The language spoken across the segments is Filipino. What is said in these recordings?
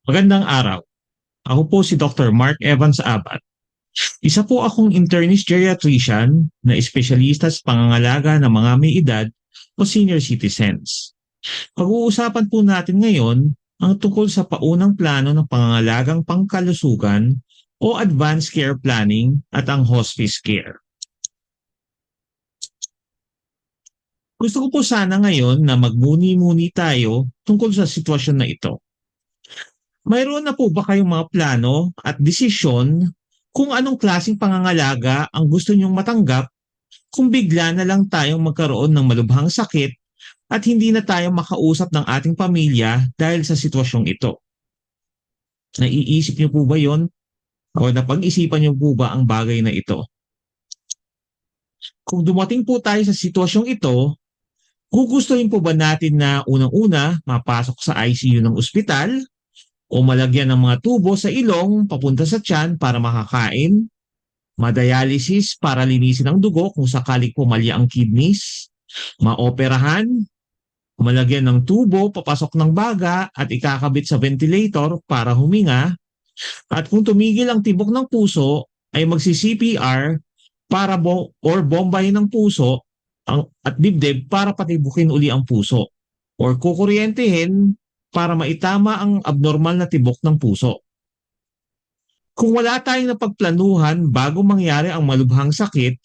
Magandang araw. Ako po si Dr. Mark Evans Abat. Isa po akong internist geriatrician na espesyalista sa pangangalaga ng mga may edad o senior citizens. Pag-uusapan po natin ngayon ang tungkol sa paunang plano ng pangangalagang pangkalusugan o advanced care planning at ang hospice care. Gusto ko po sana ngayon na magmuni-muni tayo tungkol sa sitwasyon na ito. Mayroon na po ba kayong mga plano at desisyon kung anong klaseng pangangalaga ang gusto niyong matanggap kung bigla na lang tayong magkaroon ng malubhang sakit at hindi na tayo makausap ng ating pamilya dahil sa sitwasyong ito? Naiisip niyo po ba yon? O napag-isipan niyo po ba ang bagay na ito? Kung dumating po tayo sa sitwasyong ito, gugustuhin po ba natin na unang-una mapasok sa ICU ng ospital o malagyan ng mga tubo sa ilong papunta sa tiyan para makakain, madialysis para linisin ang dugo kung sakaling pumalya ang kidneys, maoperahan, malagyan ng tubo papasok ng baga at ikakabit sa ventilator para huminga, at kung tumigil ang tibok ng puso ay magsi-CPR para bombahin ng puso at dibdib para patibukin uli ang puso, or kukuryentehin para maitama ang abnormal na tibok ng puso. Kung wala tayong napagplanuhan bago mangyari ang malubhang sakit,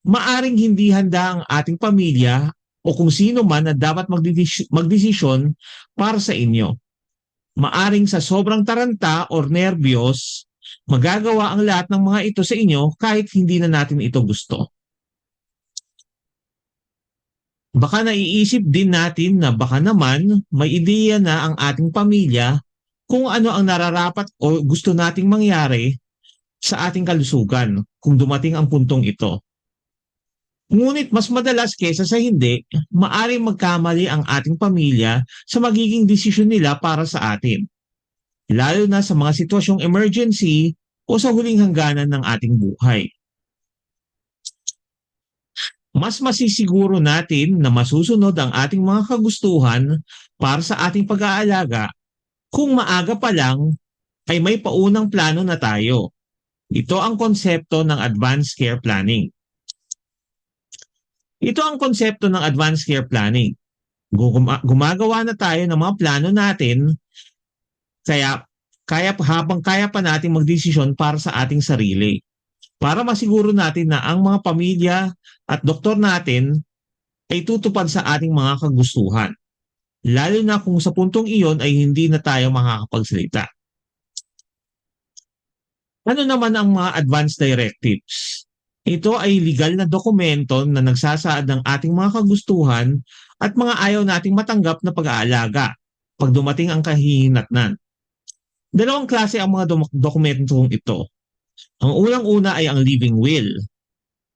maaring hindi handa ang ating pamilya o kung sino man na dapat magdesisyon para sa inyo. Maaring sa sobrang taranta o nerbiyos, magagawa ang lahat ng mga ito sa inyo kahit hindi na natin ito gusto. Baka naiisip din natin na baka naman may ideya na ang ating pamilya kung ano ang nararapat o gusto nating mangyari sa ating kalusugan kung dumating ang puntong ito. Ngunit mas madalas kaysa sa hindi, maaring magkamali ang ating pamilya sa magiging desisyon nila para sa atin, lalo na sa mga sitwasyong emergency o sa huling hangganan ng ating buhay. Mas masisiguro natin na masusunod ang ating mga kagustuhan para sa ating pag-aalaga kung maaga pa lang ay may paunang plano na tayo. Ito ang konsepto ng advanced care planning. Ito ang konsepto ng advanced care planning. Gumagawa na tayo ng mga plano natin habang kaya pa natin magdesisyon para sa ating sarili. Para masiguro natin na ang mga pamilya at doktor natin ay tutupad sa ating mga kagustuhan. Lalo na kung sa puntong iyon ay hindi na tayo makakapagsalita. Ano naman ang mga advance directives? Ito ay legal na dokumento na nagsasaad ng ating mga kagustuhan at mga ayaw nating matanggap na pag-aalaga pag dumating ang kahihinatnan. Dalawang klase ang mga dokumentong ito. Ang unang-una ay ang living will.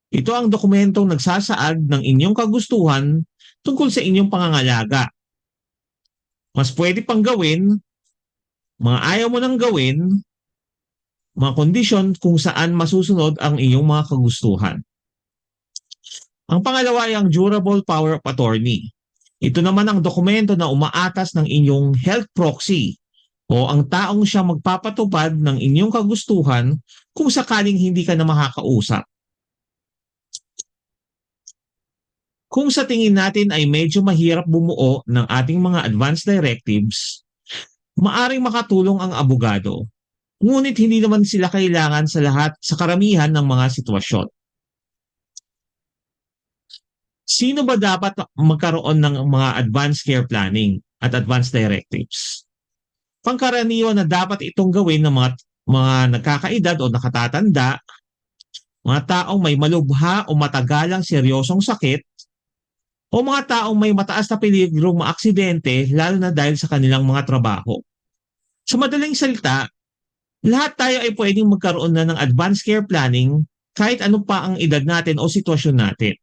Ito ang dokumentong nagsasaad ng inyong kagustuhan tungkol sa inyong pangangalaga. Mas pwede pang gawin, mga ayaw mo nang gawin, mga kondisyon kung saan masusunod ang iyong mga kagustuhan. Ang pangalawa ay ang durable power of attorney. Ito naman ang dokumento na umaatas ng inyong health proxy o ang taong siya magpapatupad ng inyong kagustuhan kung sakaling hindi ka na makakausap. Kung sa tingin natin ay medyo mahirap bumuo ng ating mga advance directives, maaring makatulong ang abogado. Ngunit hindi naman sila kailangan sa karamihan ng mga sitwasyon. Sino ba dapat magkaroon ng mga advanced care planning at advanced directives? Pangkaraniwan na dapat itong gawin ng mga nagkakaedad o nakatatanda, mga taong may malubha o matagalang seryosong sakit, o mga taong may mataas na peligrong maaksidente lalo na dahil sa kanilang mga trabaho. Sa madaling salita, lahat tayo ay pwedeng magkaroon na ng advanced care planning kahit ano pa ang edad natin o sitwasyon natin.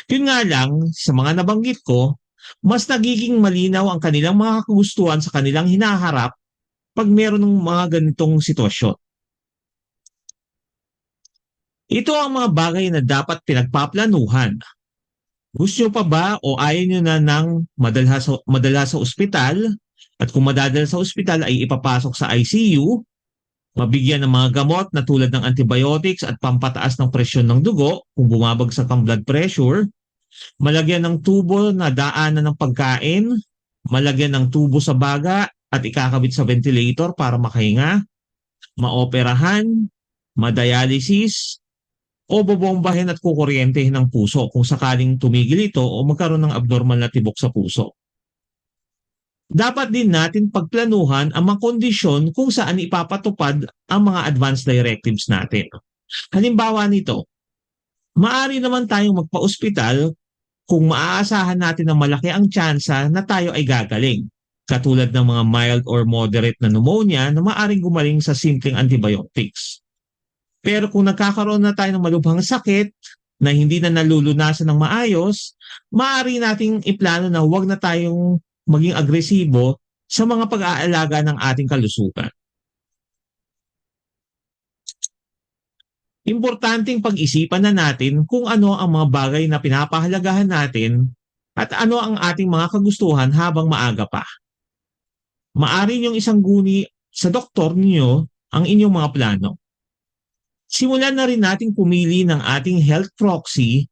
Yun nga lang, sa mga nabanggit ko, mas nagiging malinaw ang kanilang mga kagustuhan sa kanilang hinaharap pag meron ng mga ganitong sitwasyon. Ito ang mga bagay na dapat pinagpaplanuhan. Gusto nyo pa ba o ayaw nyo na ng madala sa ospital At kung madadala sa ospital ay ipapasok sa ICU, mabigyan ng mga gamot na tulad ng antibiotics at pampataas ng presyon ng dugo kung bumabagsak ang blood pressure, malagyan ng tubo na daanan ng pagkain, malagyan ng tubo sa baga at ikakabit sa ventilator para makahinga, maoperahan, madialysis, o bobombahin at kukuryentehin ng puso kung sakaling tumigil ito o magkaroon ng abnormal na tibok sa puso. Dapat din natin pagplanuhan ang mga kondisyon kung saan ipapatupad ang mga advance directives natin. Halimbawa nito, maaari naman tayong magpa-ospital kung maaasahan natin na malaki ang tsansa na tayo ay gagaling, katulad ng mga mild or moderate na pneumonia na maaaring gumaling sa simpleng antibiotics. Pero kung nagkakaroon na tayo ng malubhang sakit na hindi na nalulunasan ng maayos, maaari nating iplano na huwag na tayong maging agresibo sa mga pag-aalaga ng ating kalusugan. Importanteng pag-isipan na natin kung ano ang mga bagay na pinapahalagahan natin at ano ang ating mga kagustuhan habang maaga pa. Maaari niyong isangguni sa doktor niyo ang inyong mga plano. Simulan na rin nating pumili ng ating health proxy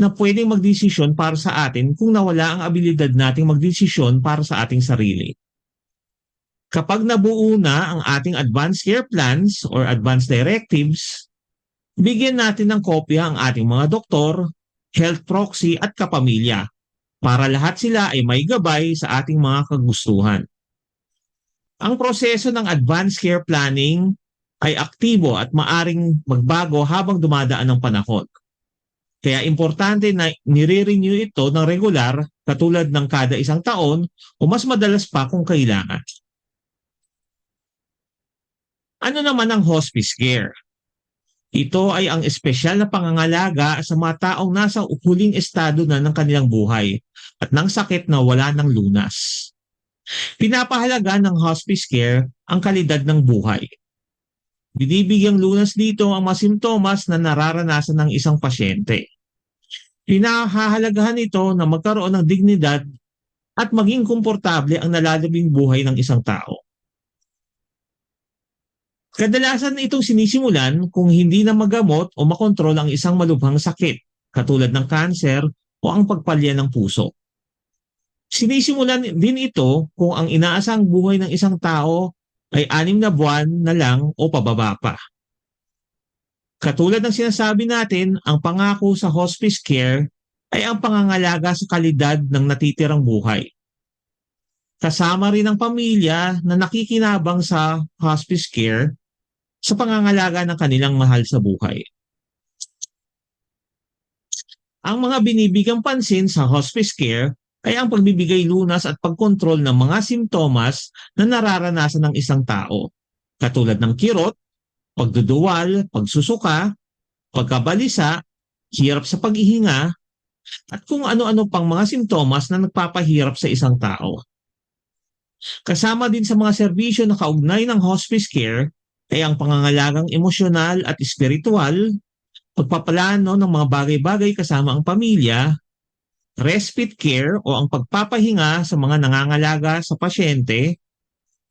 na pwedeng magdesisyon para sa atin kung nawala ang abilidad nating magdesisyon para sa ating sarili. Kapag nabuo na ang ating advanced care plans or advanced directives, bigyan natin ng kopya ang ating mga doktor, health proxy at kapamilya para lahat sila ay may gabay sa ating mga kagustuhan. Ang proseso ng advanced care planning ay aktibo at maaring magbago habang dumadaan ang panahon. Kaya importante na nire-renew ito ng regular katulad ng kada isang taon o mas madalas pa kung kailangan. Ano naman ang hospice care? Ito ay ang espesyal na pangangalaga sa mga taong nasa huling estado na ng kanilang buhay at ng sakit na wala ng lunas. Pinapahalaga ng hospice care ang kalidad ng buhay. Binibigyang lunas dito ang mga simptomas na nararanasan ng isang pasyente. Pinahahalagahan ito na magkaroon ng dignidad at maging komportable ang nalalabing buhay ng isang tao. Kadalasan itong sinisimulan kung hindi na magamot o makontrol ang isang malubhang sakit, katulad ng kanser o ang pagpalya ng puso. Sinisimulan din ito kung ang inaasang buhay ng isang tao ay 6 na buwan na lang o pababa pa. Katulad ng sinasabi natin, ang pangako sa hospice care ay ang pangangalaga sa kalidad ng natitirang buhay. Kasama rin ang pamilya na nakikinabang sa hospice care sa pangangalaga ng kanilang mahal sa buhay. Ang mga binibigyang pansin sa hospice care ay ang pagbibigay lunas at pagkontrol ng mga simptomas na nararanasan ng isang tao, katulad ng kirot, pagduduwal, pagsusuka, pagkabalisa, hirap sa paghihinga, at kung ano-ano pang mga simptomas na nagpapahirap sa isang tao. Kasama din sa mga serbisyo na kaugnay ng hospice care ay ang pangangalagang emosyonal at espiritual, pagpaplano ng mga bagay-bagay kasama ang pamilya, respite care o ang pagpapahinga sa mga nangangalaga sa pasyente,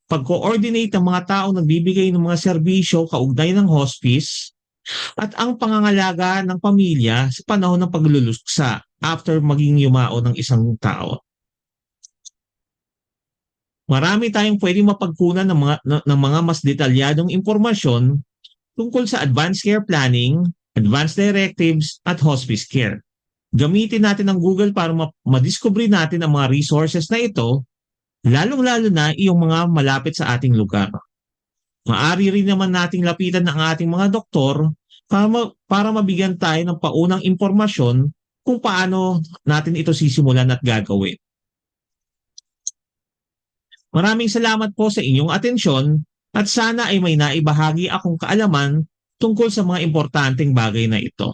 pag-coordinate ng mga taong nagbibigay ng mga serbisyo kaugnay ng hospice, at ang pangangalaga ng pamilya sa panahon ng pagluluksa after maging yumao ng isang tao. Marami tayong pwedeng mapagkunan ng mga mas detalyadong impormasyon tungkol sa advanced care planning, advanced directives, at hospice care. Gamitin natin ang Google para madiscover natin ang mga resources na ito, lalong-lalo na iyong mga malapit sa ating lugar. Maaari rin naman nating lapitan ang ating mga doktor para mabigyan tayo ng paunang impormasyon kung paano natin ito sisimulan at gagawin. Maraming salamat po sa inyong atensyon at sana ay may naibahagi akong kaalaman tungkol sa mga importanteng bagay na ito.